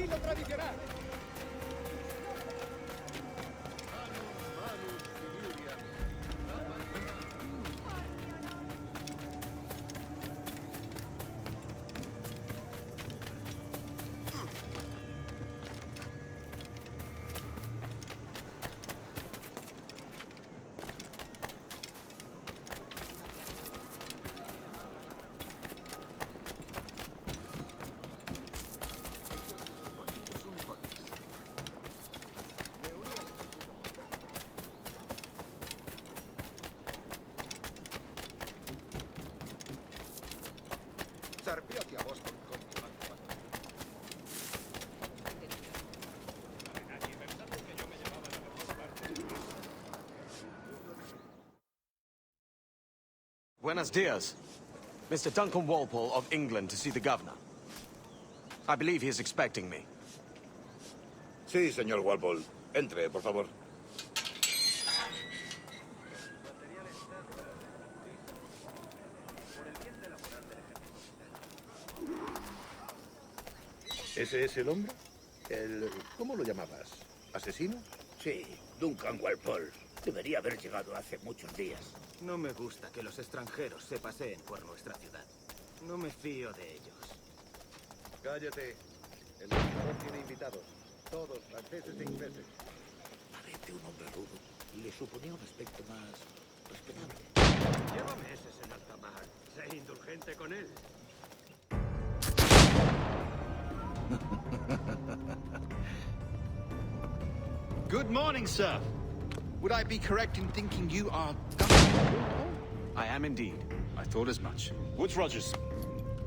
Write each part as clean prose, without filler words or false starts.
estilo tradicional. Buenos dias. Mr. Duncan Walpole of England to see the governor. I believe he is expecting me. Sí, señor Walpole. Entre, por favor. ¿Ese es el hombre? ¿Cómo lo llamabas? ¿Asesino? Sí, Duncan Walpole. Debería haber llegado hace muchos días. No me gusta que los extranjeros se paseen por nuestra ciudad. No me fío de ellos. Cállate. El gobernador tiene invitados. Todos franceses e ingleses. Parece un hombre rudo. Le suponía un aspecto más respetable. Lleva meses en alta mar. Sé indulgente con él. Good morning, sir. Would I be correct in thinking you are Duncan? I am indeed. I thought as much. Woods Rogers.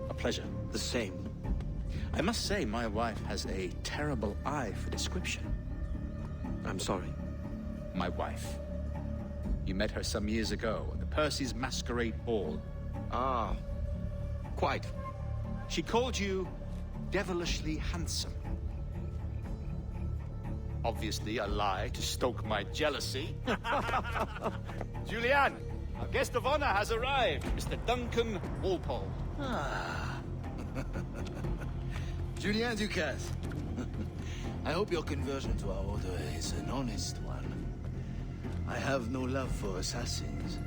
A pleasure. The same. I must say, my wife has a terrible eye for description. I'm sorry. My wife. You met her some years ago at the Percy's Masquerade Ball. Ah, quite. She called you devilishly handsome. Obviously a lie to stoke my jealousy. Julianne, our guest of honor has arrived, Mr. Duncan Walpole. Ah. Julien Ducasse. I hope your conversion to our order is an honest one. I have no love for assassins,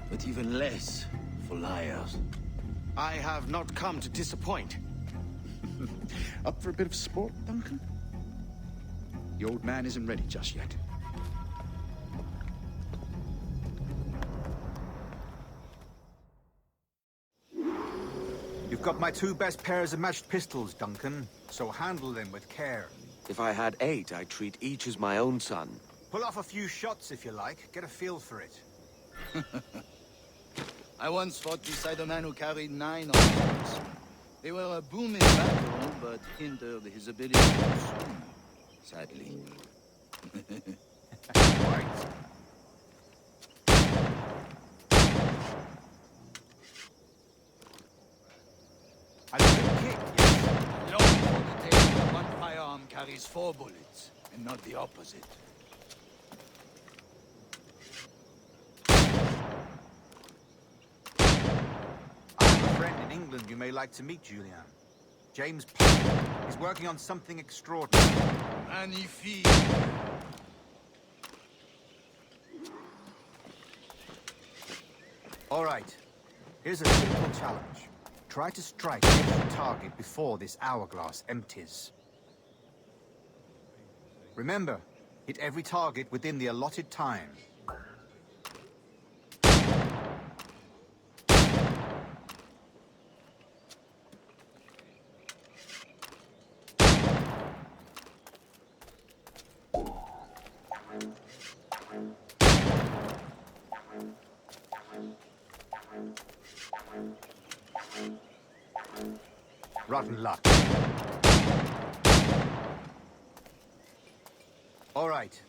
but even less for liars. I have not come to disappoint. Up for a bit of sport, Duncan? The old man isn't ready just yet. You've got my two best pairs of matched pistols, Duncan, so handle them with care. If I had 8, I'd treat each as my own son. Pull off a few shots if you like, get a feel for it. I once fought beside a man who carried 9 arms. They were a boom in battle, but hindered his ability to swim, sadly. Right. A good kick, yes. Long for the day when one firearm carries 4 bullets, and not the opposite. I have a friend in England you may like to meet, Julian. James Pope. He's working on something extraordinary. Magnifique! All right. Here's a simple challenge. Try to strike every target before this hourglass empties. Remember, hit every target within the allotted time. Rotten luck. All right.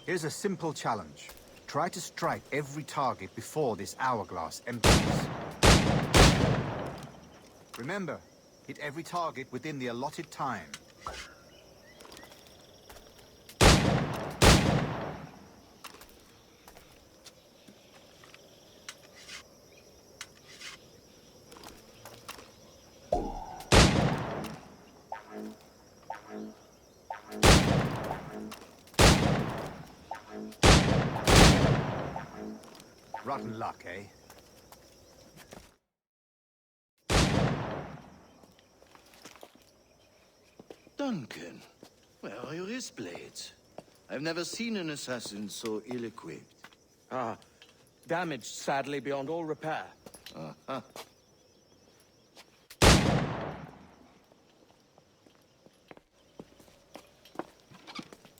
Here's a simple challenge. Try to strike every target before this hourglass empties. Remember, hit every target within the allotted time. Rotten luck, eh? Duncan, where are your wrist blades? I've never seen an assassin so ill-equipped. Ah, damaged sadly beyond all repair. Uh-huh.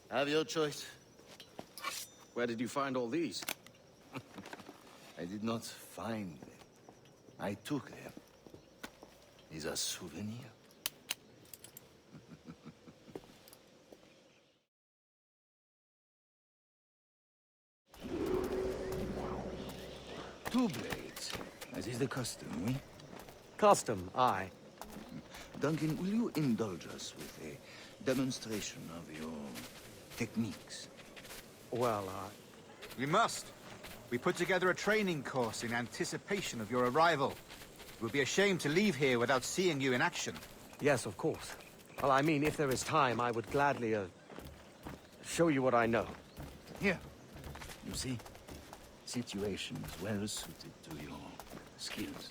Have your choice. Where did you find all these? I did not find them. I took them. These are souvenirs. Two blades, as is the custom, oui? Custom, aye. Duncan, will you indulge us with a demonstration of your techniques? Well, We must. We put together a training course in anticipation of your arrival. It would be a shame to leave here without seeing you in action. yes, of course. Well, I mean, if there is time, I would gladly, show you what I know. Here. You see? Situations well suited to your skills.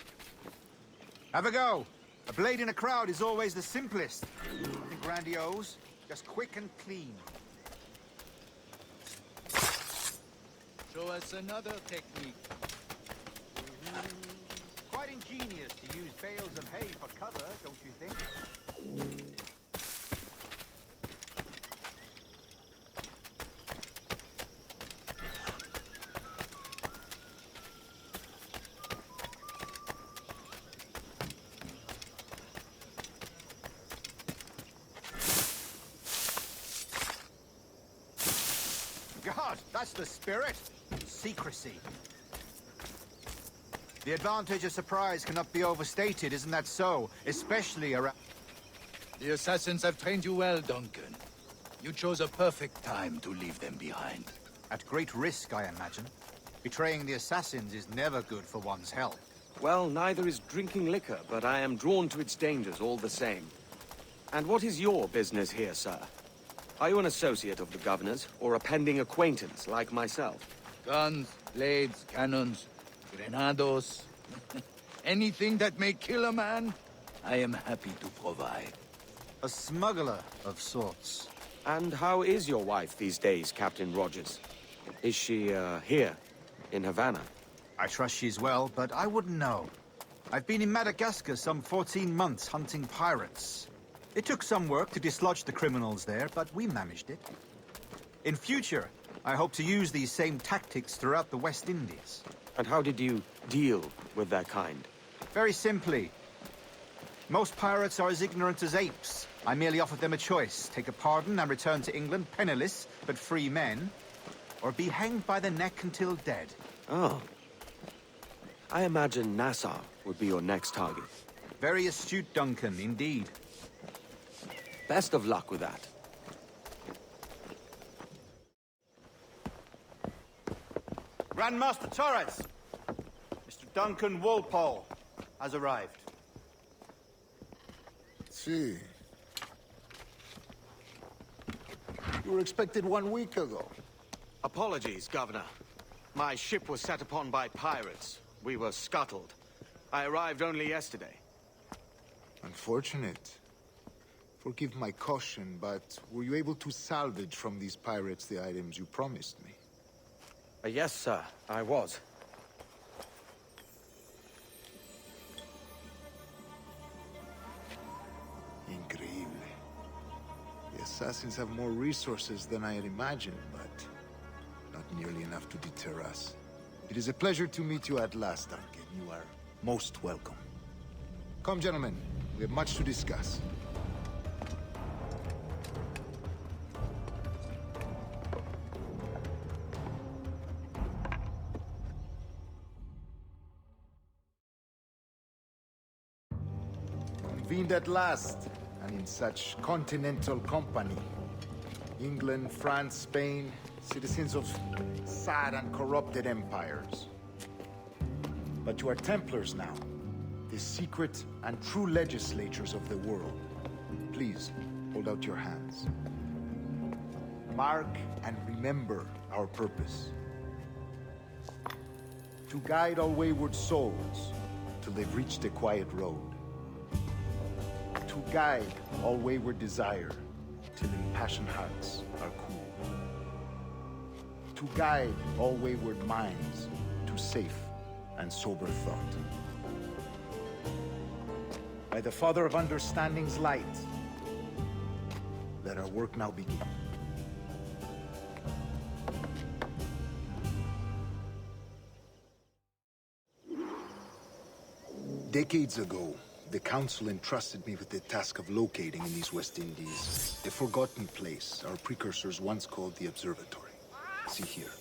Have a go. A blade in a crowd is always the simplest. Nothing grandiose, just quick and clean. Show us another technique. Quite ingenious to use bales of hay for cover, don't you think? God, that's the spirit. Secrecy. The advantage of surprise cannot be overstated, isn't that so? Especially around... The assassins have trained you well, Duncan. You chose a perfect time to leave them behind. At great risk, I imagine. Betraying the assassins is never good for one's health. Well, neither is drinking liquor, but I am drawn to its dangers all the same. And what is your business here, sir? Are you an associate of the governor's, or a pending acquaintance like myself? Guns, blades, cannons, grenados. Anything that may kill a man, I am happy to provide. A smuggler of sorts. And how is your wife these days, Captain Rogers? Is she, here, in Havana? I trust she's well, but I wouldn't know. I've been in Madagascar some 14 months hunting pirates. It took some work to dislodge the criminals there, but we managed it. In future, I hope to use these same tactics throughout the West Indies. And how did you deal with that kind? Very simply. Most pirates are as ignorant as apes. I merely offered them a choice. Take a pardon and return to England penniless, but free men. Or be hanged by the neck until dead. Oh. I imagine Nassau would be your next target. Very astute, Duncan, indeed. Best of luck with that. Grandmaster Torres! Mr. Duncan Walpole has arrived. See. You were expected 1 week ago. Apologies, Governor. My ship was set upon by pirates. We were scuttled. I arrived only yesterday. Unfortunate. Forgive my caution, but were you able to salvage from these pirates the items you promised me? Yes, sir, I was. Increíble. The assassins have more resources than I had imagined, but not nearly enough to deter us. It is a pleasure to meet you at last, Duncan. You are most welcome. Come, gentlemen. We have much to discuss. Convened at last, and in such continental company. England, France, Spain, citizens of sad and corrupted empires. But you are Templars now, the secret and true legislators of the world. Please, hold out your hands. Mark and remember our purpose. To guide all wayward souls till they've reached a quiet road. To guide all wayward desire till impassioned hearts are cool. To guide all wayward minds to safe and sober thought. By the Father of Understanding's light, let our work now begin. Decades ago, the Council entrusted me with the task of locating in these West Indies a forgotten place our precursors once called the Observatory. See here.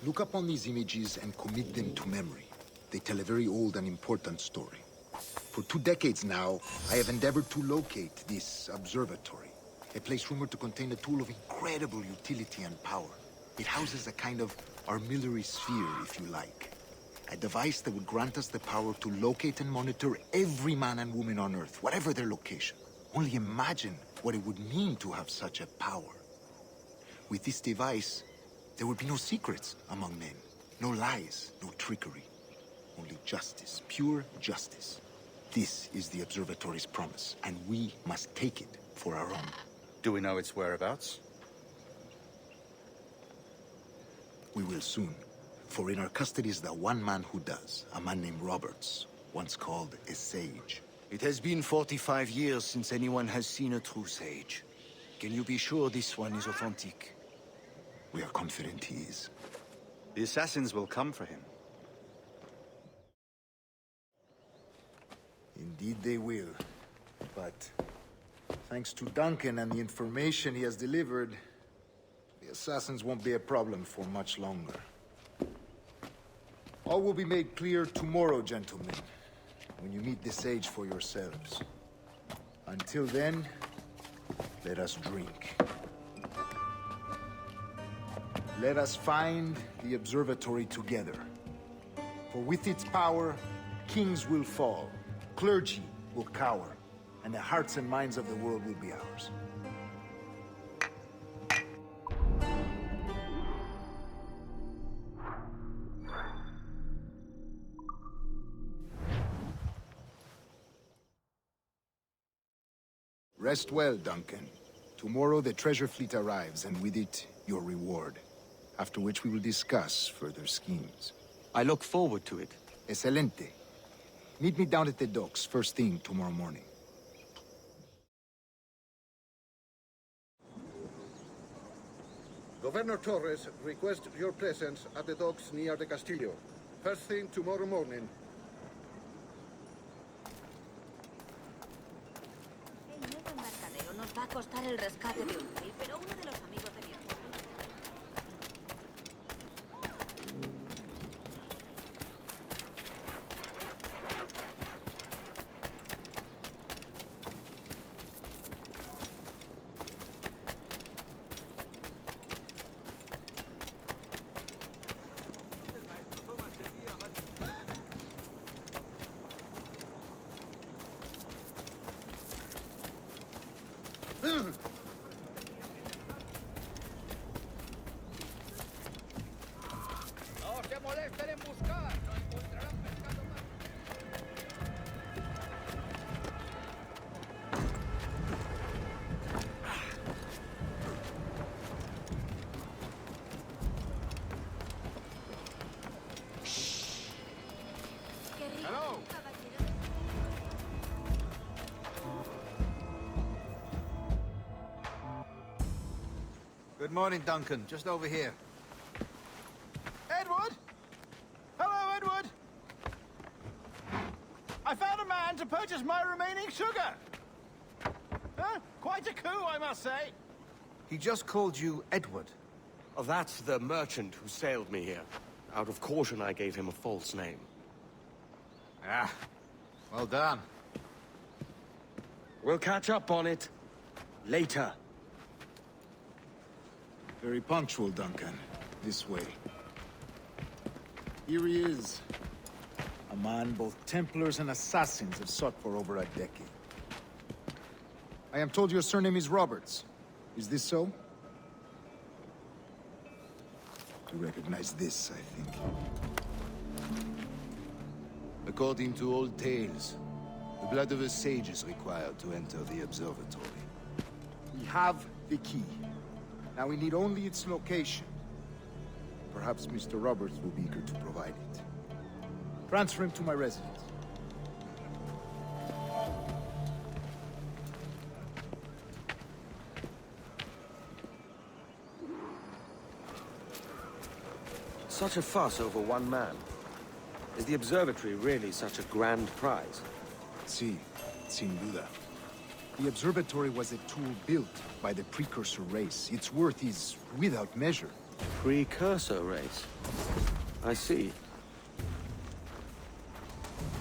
Look upon these images and commit them to memory. They tell a very old and important story. For 2 decades now, I have endeavored to locate this observatory, a place rumored to contain a tool of incredible utility and power. It houses a kind of armillary sphere, if you like. A device that would grant us the power to locate and monitor every man and woman on Earth, whatever their location. Only imagine what it would mean to have such a power. With this device, there would be no secrets among men, no lies, no trickery. Only justice, pure justice. This is the Observatory's promise, and we must take it for our own. Do we know its whereabouts? We will soon. For in our custody is the one man who does, a man named Roberts, once called a sage. It has been 45 years since anyone has seen a true sage. Can you be sure this one is authentic? We are confident he is. The assassins will come for him. Indeed they will. But thanks to Duncan and the information he has delivered, the assassins won't be a problem for much longer. All will be made clear tomorrow, gentlemen, when you meet the sage for yourselves. Until then, let us drink. Let us find the observatory together. For with its power, kings will fall, clergy will cower, and the hearts and minds of the world will be ours. Rest well, Duncan. Tomorrow the treasure fleet arrives, and with it, your reward. After which we will discuss further schemes. I look forward to it. Excelente. Meet me down at the docks first thing tomorrow morning. Governor Torres requests your presence at the docks near the Castillo. First thing tomorrow morning. El nuevo embarcadero nos va a costar el rescate de un rey, pero uno de los amigos de mi abuelo... Good morning, Duncan. Just over here. Edward? Hello, Edward. I found a man to purchase my remaining sugar. Quite a coup, I must say. He just called you Edward. Oh, that's the merchant who sailed me here. Out of caution, I gave him a false name. Ah, well done. We'll catch up on it later. Very punctual, Duncan. This way. Here he is. A man both Templars and Assassins have sought for over a decade. I am told your surname is Roberts. Is this so? You recognize this, I think. According to old tales, the blood of a sage is required to enter the observatory. We have the key. Now we need only its location. Perhaps Mr. Roberts will be eager to provide it. Transfer him to my residence. Such a fuss over one man. Is the observatory really such a grand prize? Sí, sin duda. The observatory was a tool built by the precursor race. Its worth is without measure. Precursor race? I see.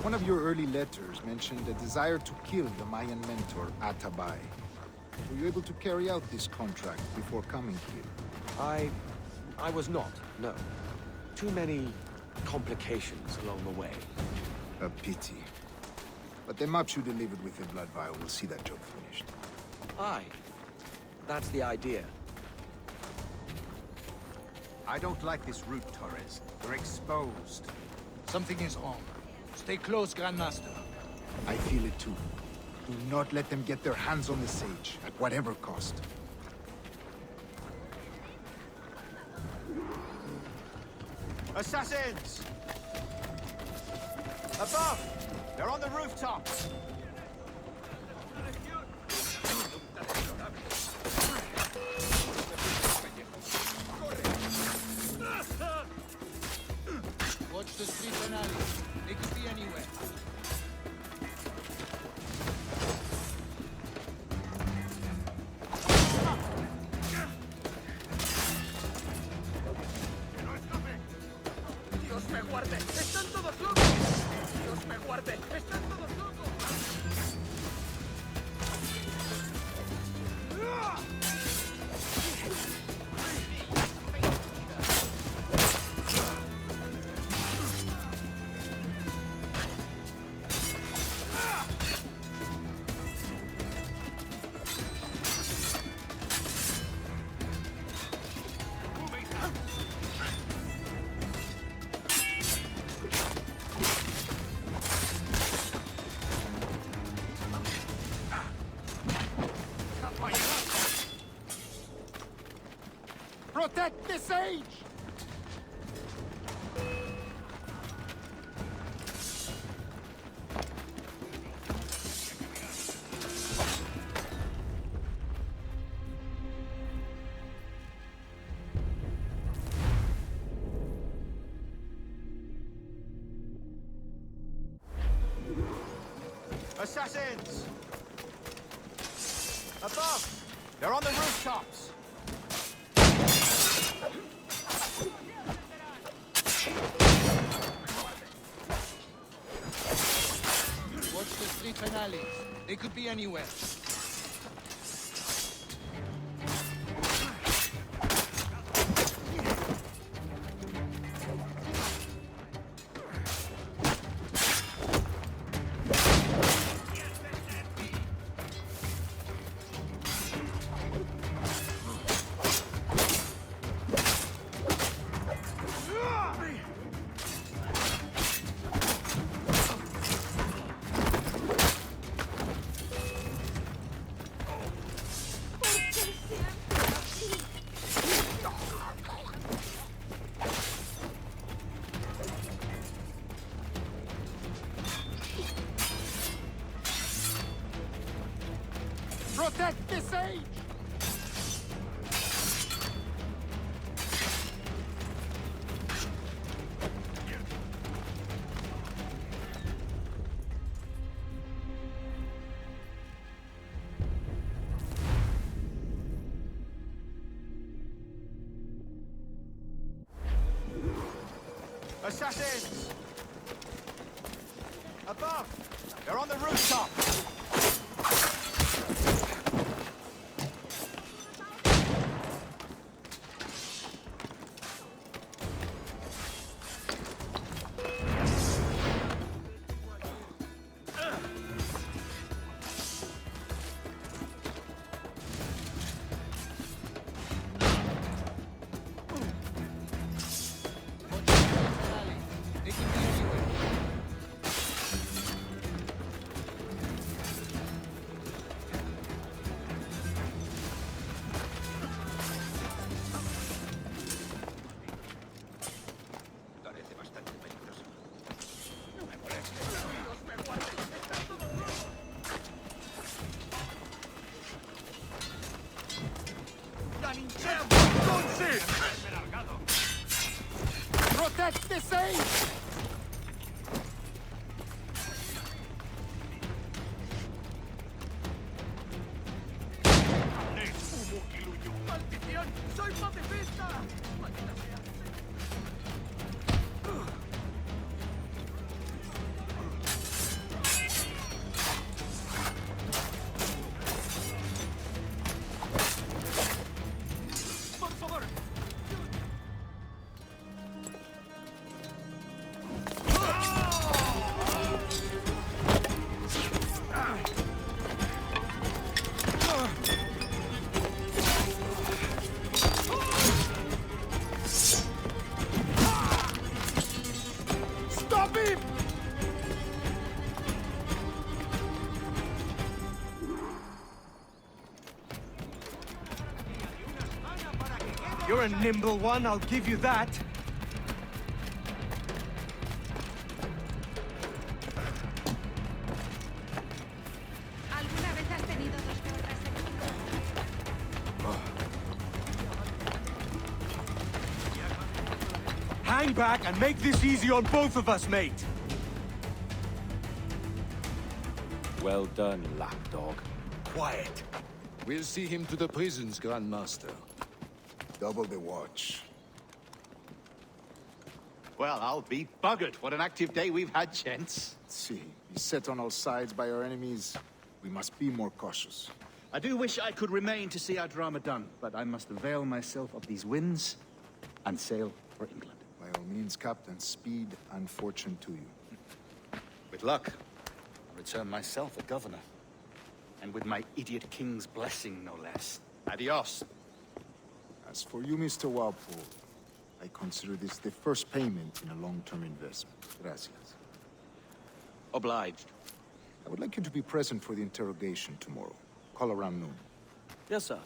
One of your early letters mentioned a desire to kill the Mayan mentor, Atabay. Were you able to carry out this contract before coming here? I was not, no. Too many complications along the way. A pity. But the maps you delivered with the blood vial will see that job finished. Aye. That's the idea. I don't like this route, Torres. We're exposed. Something is wrong. Stay close, Grandmaster. I feel it too. Do not let them get their hands on the sage, at whatever cost. Assassins! Above! They're on the rooftops! Watch the streets and alleys. They could be anywhere. ¡Dios me guarde! ¡Están todos locos! ¡Dios me guarde! ¡Están todos locos! Protect the sage! Assassins! Above! They're on the rooftops! Watch the streets and alleys. They could be anywhere. Protect the sage! Assassins! Above! They're on the rooftops! They could be anywhere. Protect the safe! ¡Maldición! ¡Soy pacifista! ¡Maldita sea! ¡Por favor! Stop him! You're a nimble one, I'll give you that. ¿Alguna vez has tenido dos guerras seguidas? Hang back and make this easy on both of us, mate. Well done, lapdog. Quiet. We'll see him to the prisons, Grandmaster. Double the watch. Well, I'll be buggered. What an active day we've had, gents. See, beset on all sides by our enemies, we must be more cautious. I do wish I could remain to see our drama done, but I must avail myself of these winds and sail for England. By all means, Captain, speed and fortune to you. With luck, I'll return myself a governor. And with my idiot king's blessing, no less. Adios. As for you, Mr. Walpole, I consider this the first payment in a long-term investment. Gracias. Obliged. I would like you to be present for the interrogation tomorrow. Call around noon. Yes, sir.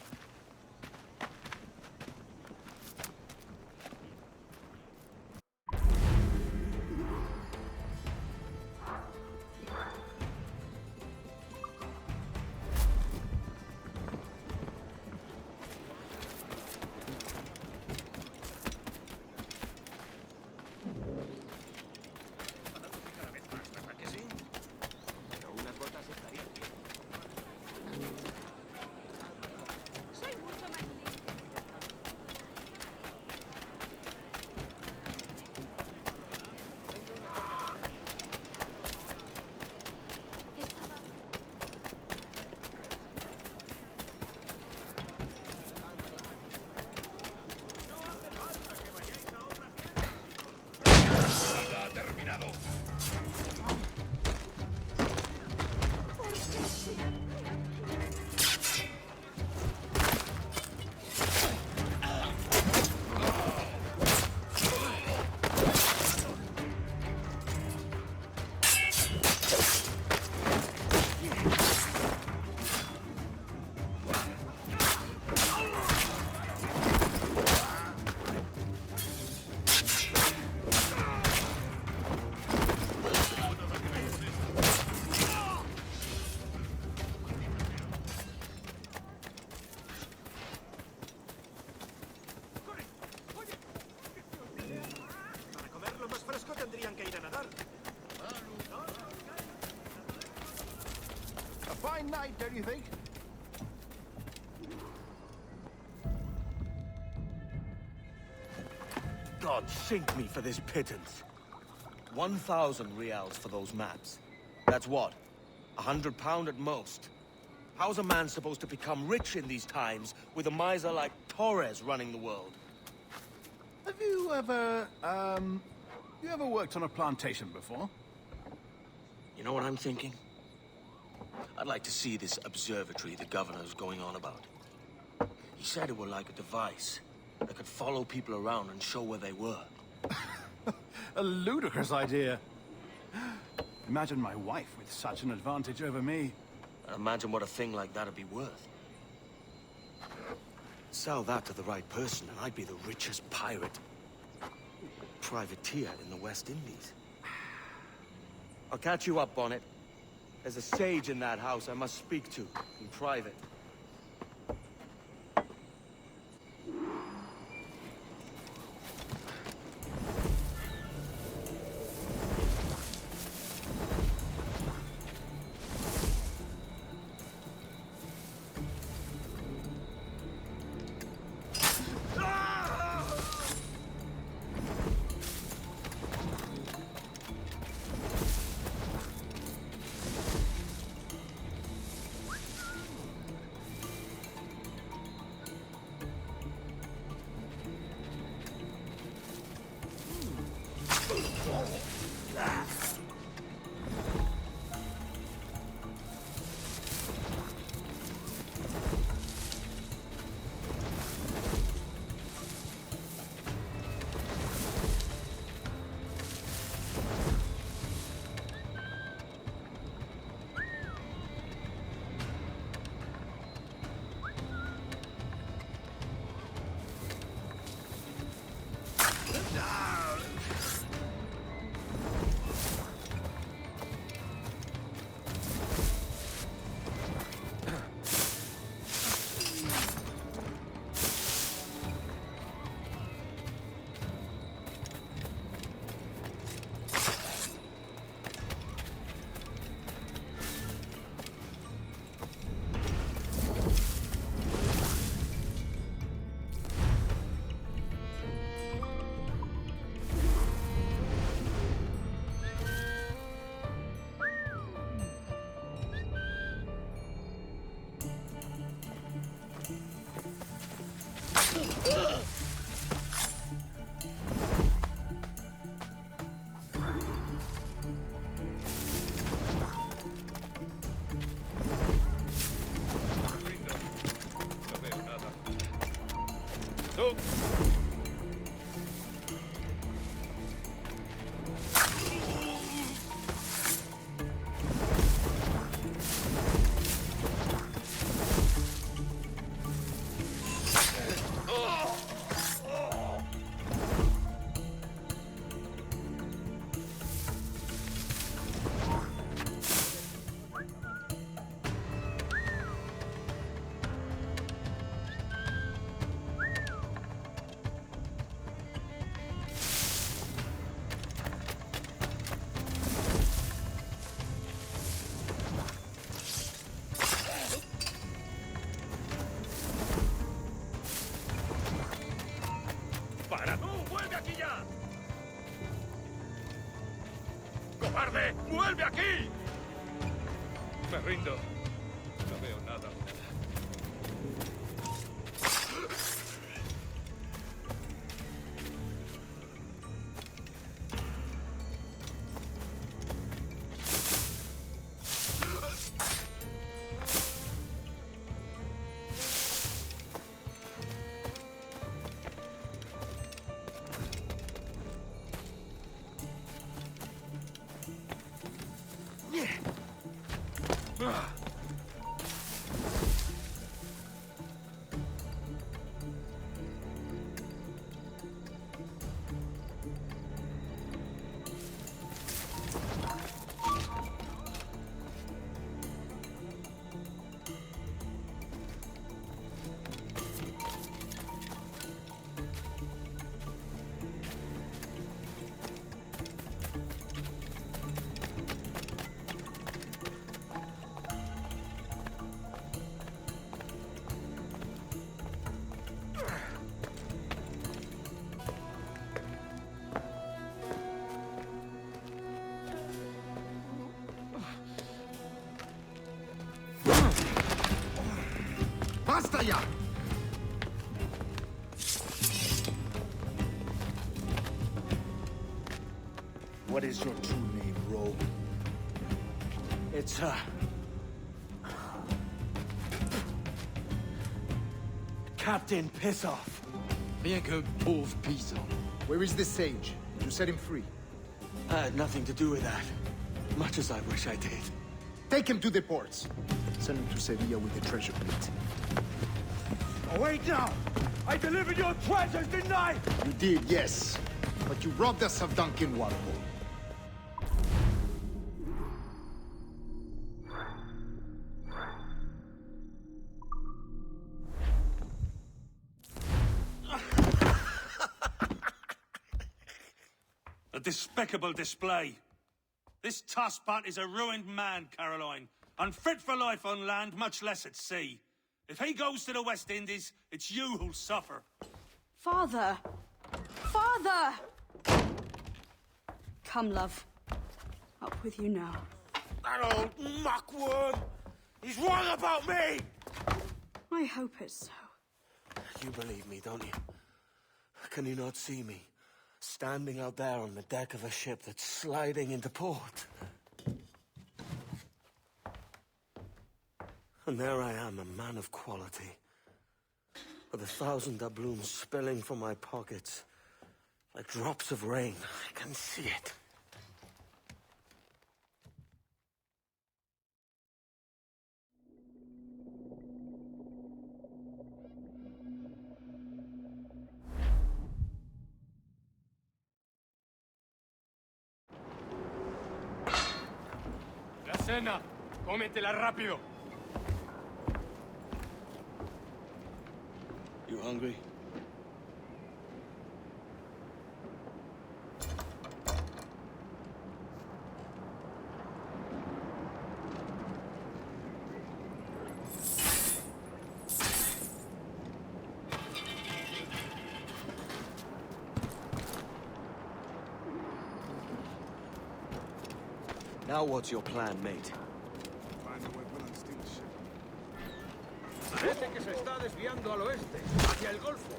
A fine night, don't you think? God sink me for this pittance. 1,000 reals for those maps. That's what? £100 at most. How's a man supposed to become rich in these times with a miser like Torres running the world? Have you ever, worked on a plantation before? You know what I'm thinking? I'd like to see this observatory the governor's going on about. He said it were like a device that could follow people around and show where they were. A ludicrous idea. Imagine my wife with such an advantage over me. And imagine what a thing like that'd be worth. Sell that to the right person and I'd be the richest pirate. Privateer in the West Indies. I'll catch you up, Bonnet. There's a sage in that house I must speak to, in private. cobarde! ¡Vuelve aquí! Me rindo. No veo nada. ¡Basta ya! What is your true name, rogue? It's, Captain Piss Off. Bien que pauvre paysan. Where is the sage? Did you set him free? I had nothing to do with that. Much as I wish I did. Take him to the ports. Send him to Sevilla with the treasure plate. Oh, wait now! I delivered your treasures, didn't I? You did, yes. But you robbed us of Duncan Walpole. A despicable display. This tosspot is a ruined man, Caroline. Unfit for life on land, much less at sea. If he goes to the West Indies, it's you who'll suffer. Father! Father! Come, love. Up with you now. That old muckworm! He's wrong about me! I hope it's so. You believe me, don't you? Can you not see me? Standing out there on the deck of a ship that's sliding into port. And there I am, a man of quality. With 1,000 doubloons spilling from my pockets. Like drops of rain. I can see it. La cena. Cómetela rápido. You hungry? Now what's your plan, mate? Parece que se está desviando al oeste, hacia el Golfo.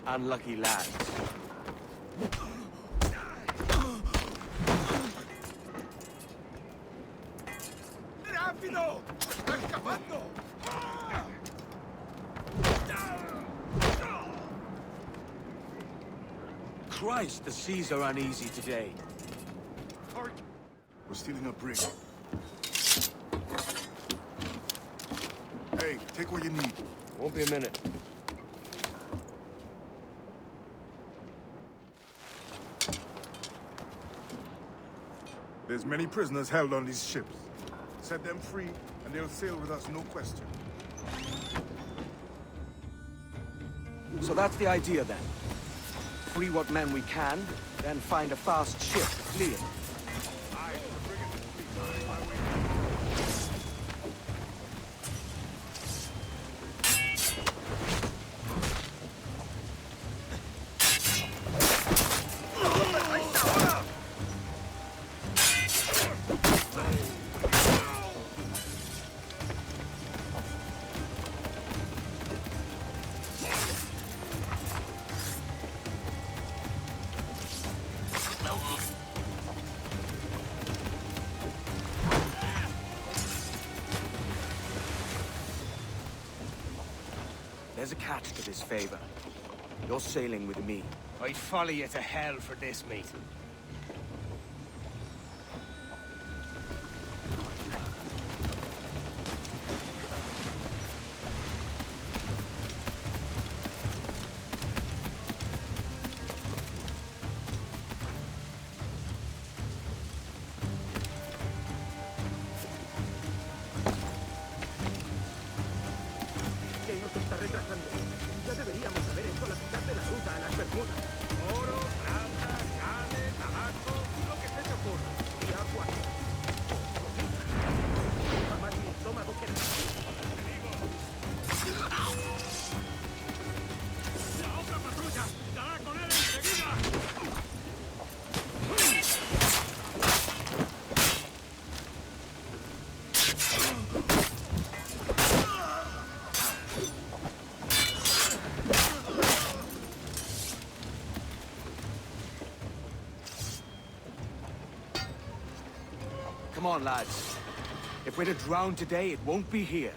Unlucky lads. ¡Rápido! ¡Está escapando! Christ, the seas are uneasy today. We're stealing a brig. Hey, take what you need. Won't be a minute. There's many prisoners held on these ships. Set them free, and they'll sail with us, no question. So that's the idea, then. Free what men we can, then find a fast ship to flee in. There's a catch to this favor. You're sailing with me. I'd follow you to hell for this, mate. Come on, lads. If we're to drown today, it won't be here.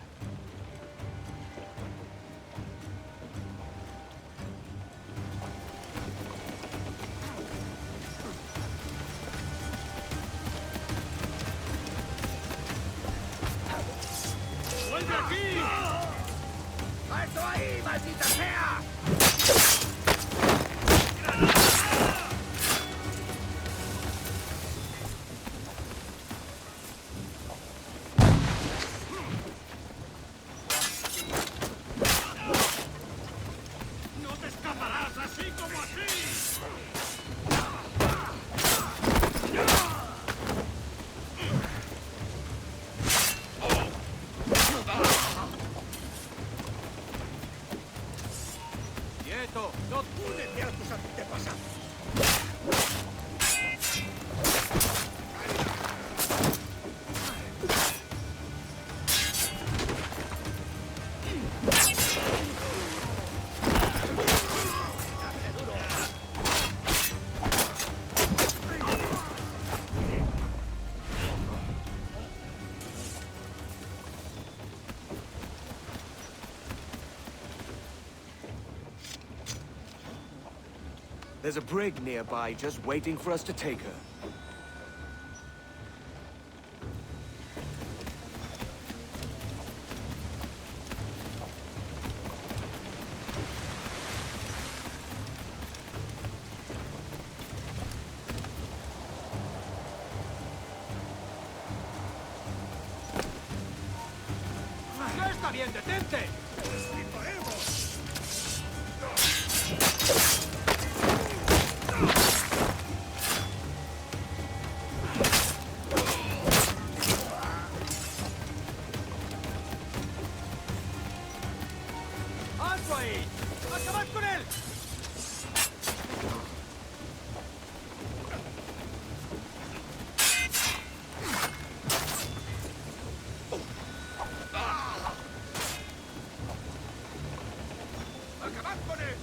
¡Vuelve aquí! ¡Alto ahí, maldita sea! There's a brig nearby just waiting for us to take her. ¡Ya está bien, detente! ¡Alto ahí! ¡Acabad con él! ¡Acabad con él!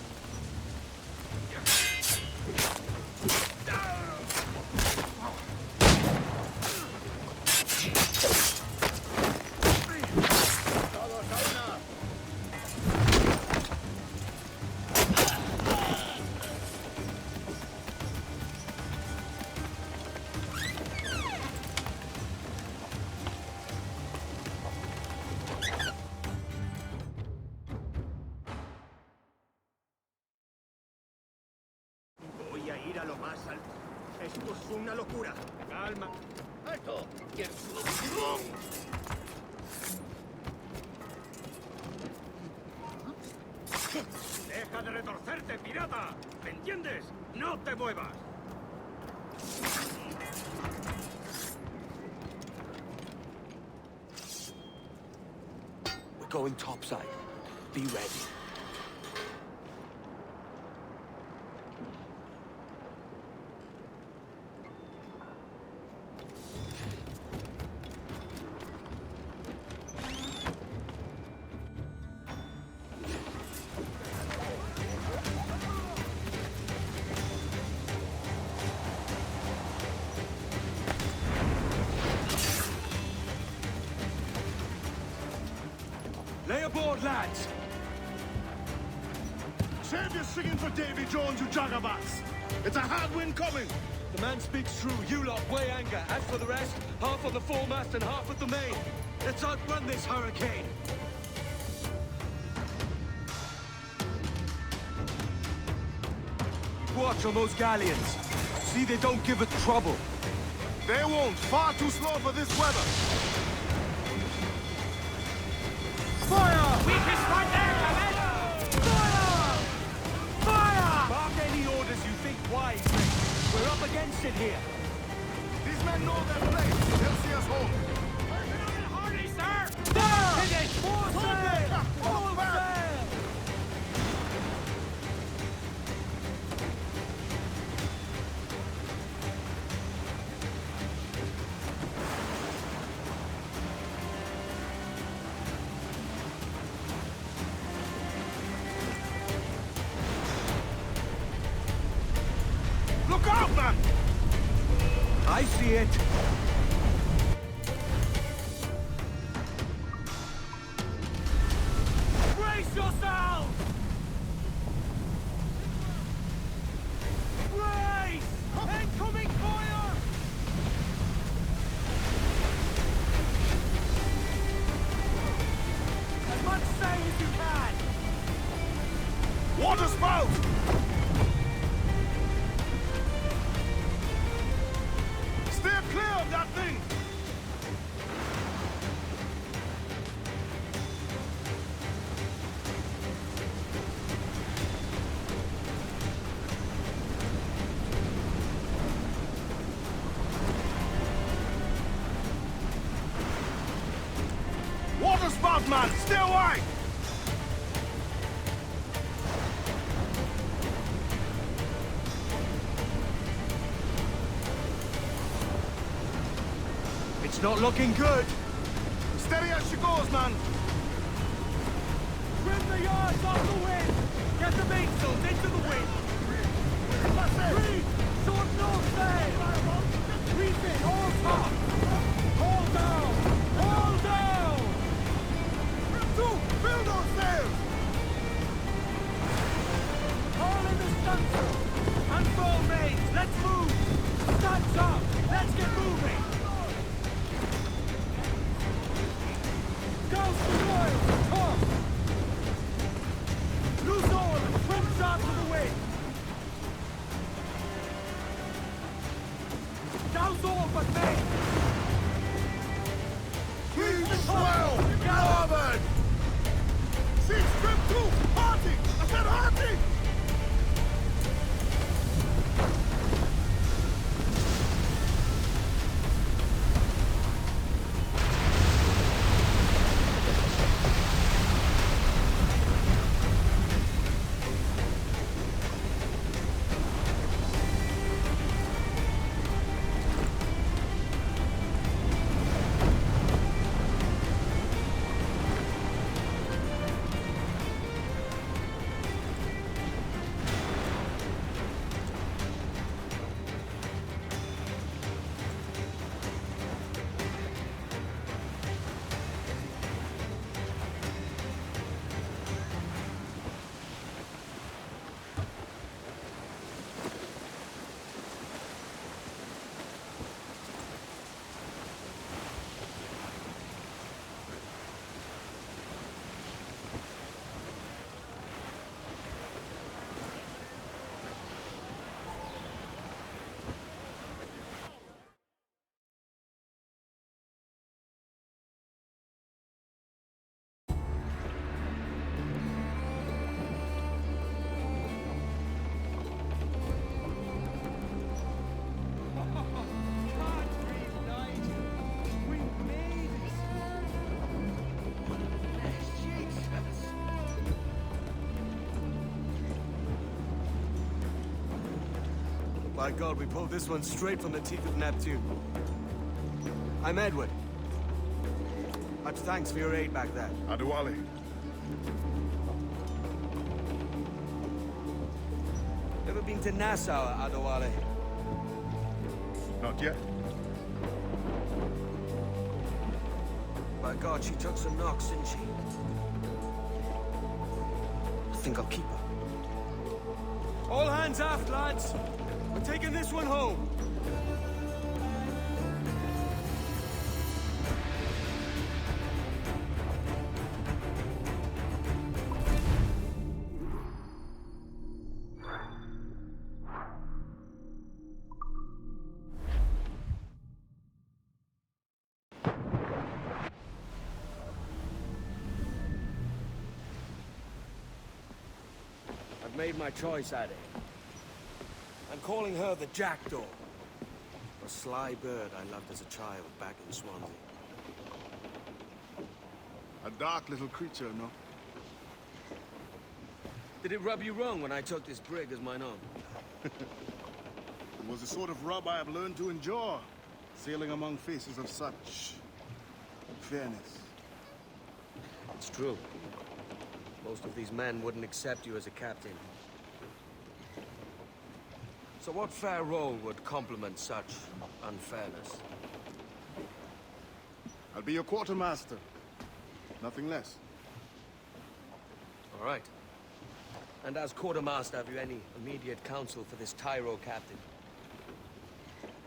Esto es una locura. Calma. ¡Alto! ¡Deja de retorcerte, pirata! ¿Me entiendes? ¡No te muevas! We're going topside. Be ready. Lay aboard, lads! Save your singing for Davy Jones, you jagabats! It's a hard wind coming! The man speaks true. You lot weigh anchor. As for the rest, half on the foremast and half at the main. Let's outrun this hurricane. Watch on those galleons. See they don't give it trouble. They won't. Far too slow for this weather. Fire! Weakest right there, Kevin! Fire! Fire! Mark any orders you think wise, mate. We're up against it here. These men know their place. They'll see us home. Hardy, sir! There! Hit it! Full sail! Full sail! Look out, man! I see it. Brace yourselves! Brace! Incoming fire! As much sail as you can! Water spout! Steer clear of that thing! Water spout, man! Stay away! It's not looking good. Steady as she goes, man! Trim the yards off the wind! Get the mainsails into the wind! Reef! Short north sail! Reef it! All top! All down! All down! Fill those sails! All in the stunsail! Unfurl mains! Let's move! Stunts up! Let's get moving! Douse the royals! Top! Loose oar and swim sharp to the wind! Douse all but main! Keep swell! Garboard! See, strip two! Hardy! I said Hardy! By God, we pulled this one straight from the teeth of Neptune. I'm Edward. Much thanks for your aid back there. Adewale. Ever been to Nassau, Adewale? Not yet. By God, she took some knocks, didn't she? I think I'll keep her. All hands aft, lads! We're taking this one home! I've made my choice, Addy. I'm calling her the Jackdaw. A sly bird I loved as a child back in Swansea. A dark little creature, no? Did it rub you wrong when I took this brig as mine own? It was the sort of rub I have learned to endure, sailing among faces of such fairness. It's true. Most of these men wouldn't accept you as a captain. So what fair role would complement such unfairness? I'll be your quartermaster. Nothing less. All right. And as quartermaster, have you any immediate counsel for this Tyro captain?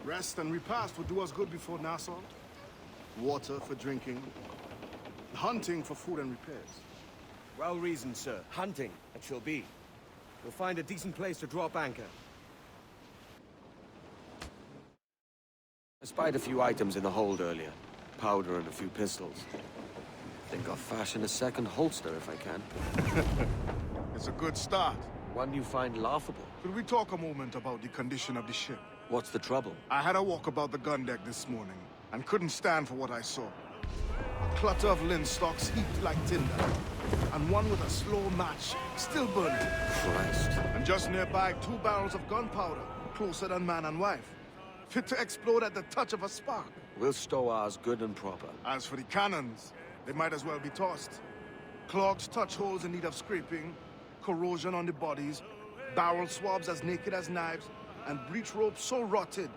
Rest and repast would do us good before Nassau. Water for drinking. Hunting for food and repairs. Well reasoned, sir. Hunting, it shall be. We'll find a decent place to drop anchor. I spied a few items in the hold earlier. Powder and a few pistols. Think I'll fashion a second holster if I can. It's a good start. One you find laughable. Could we talk a moment about the condition of the ship? What's the trouble? I had a walk about the gun deck this morning, and couldn't stand for what I saw. A clutter of linstocks heaped like tinder, and one with a slow match still burning. Christ. And just nearby, 2 barrels of gunpowder, closer than man and wife. Fit to explode at the touch of a spark. We'll stow ours good and proper. As for the cannons, they might as well be tossed. Clogged touch holes in need of scraping, corrosion on the bodies, barrel swabs as naked as knives, and breech ropes so rotted,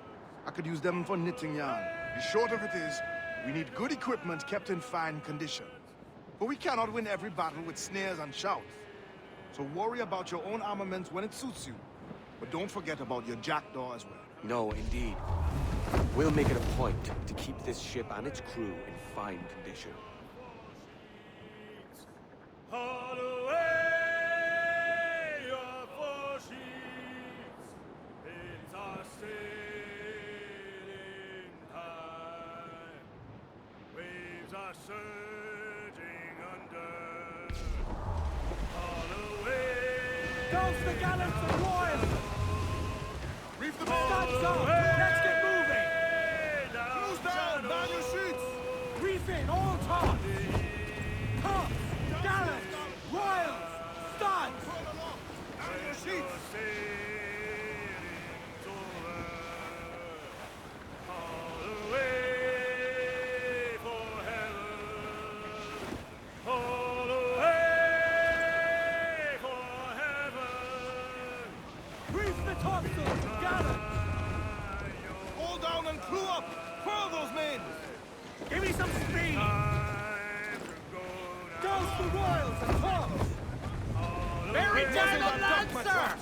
I could use them for knitting yarn. The short of it is, we need good equipment kept in fine condition. But we cannot win every battle with snares and shouts. So worry about your own armaments when it suits you. But don't forget about your Jackdaw as well. No, indeed. We'll make it a point to keep this ship and its crew in fine condition. Haul away your 4 sheets. It's our sailing time. Waves are surging under. Haul away. Douse the gallants and royals. Reef the Stats up. Let's get moving. Close down, man your sheets. Reef in all tops. Tops. Gallants. Royals. Studs. Man your sheets. All down and crew up. Furl those men. Give me some speed! Douse the royals and tops! Bear it down on Lancer!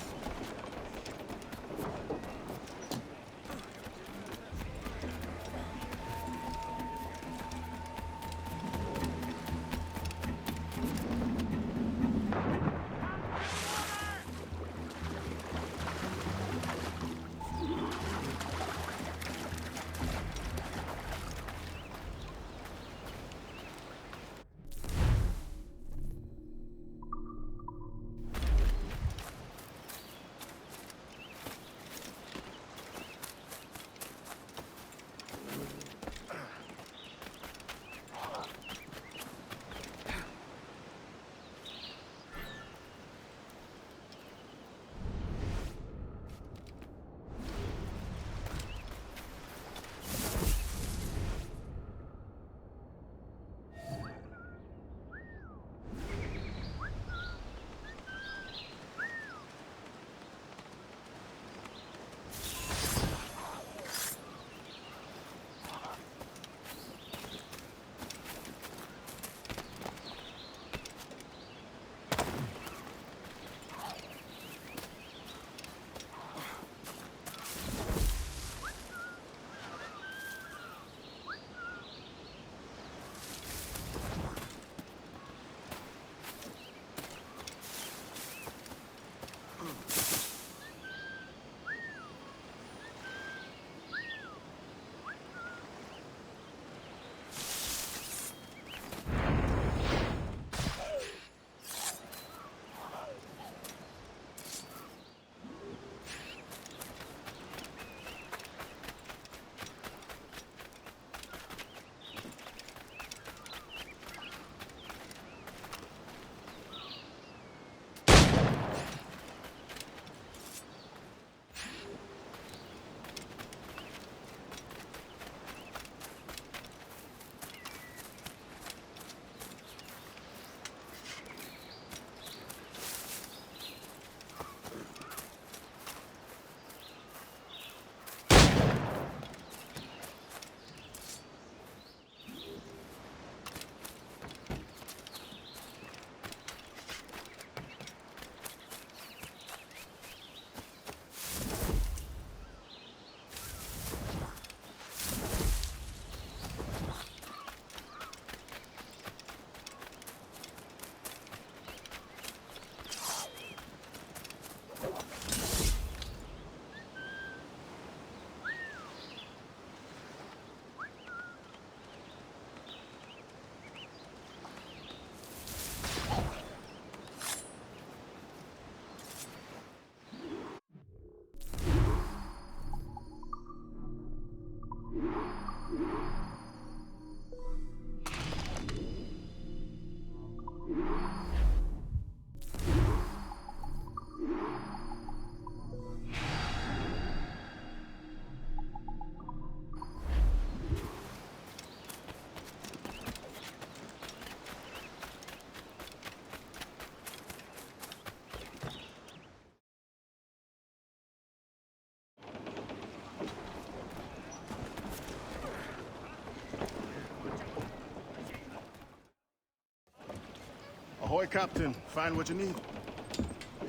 Ahoy, Captain. Find what you need.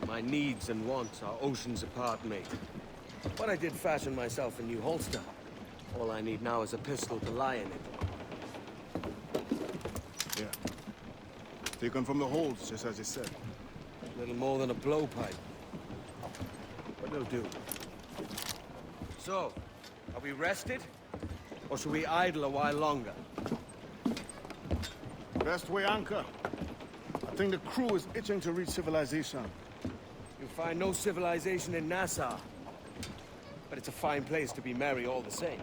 My needs and wants are oceans apart, mate. But I did fashion myself a new holster. All I need now is a pistol to lie in it. Yeah. Taken from the holds, just as you said. Little more than a blowpipe. But it'll do. So, are we rested? Or should we idle a while longer? Best way anchor. I think the crew is itching to reach civilization. You'll find no civilization in Nassau. But it's a fine place to be merry all the same.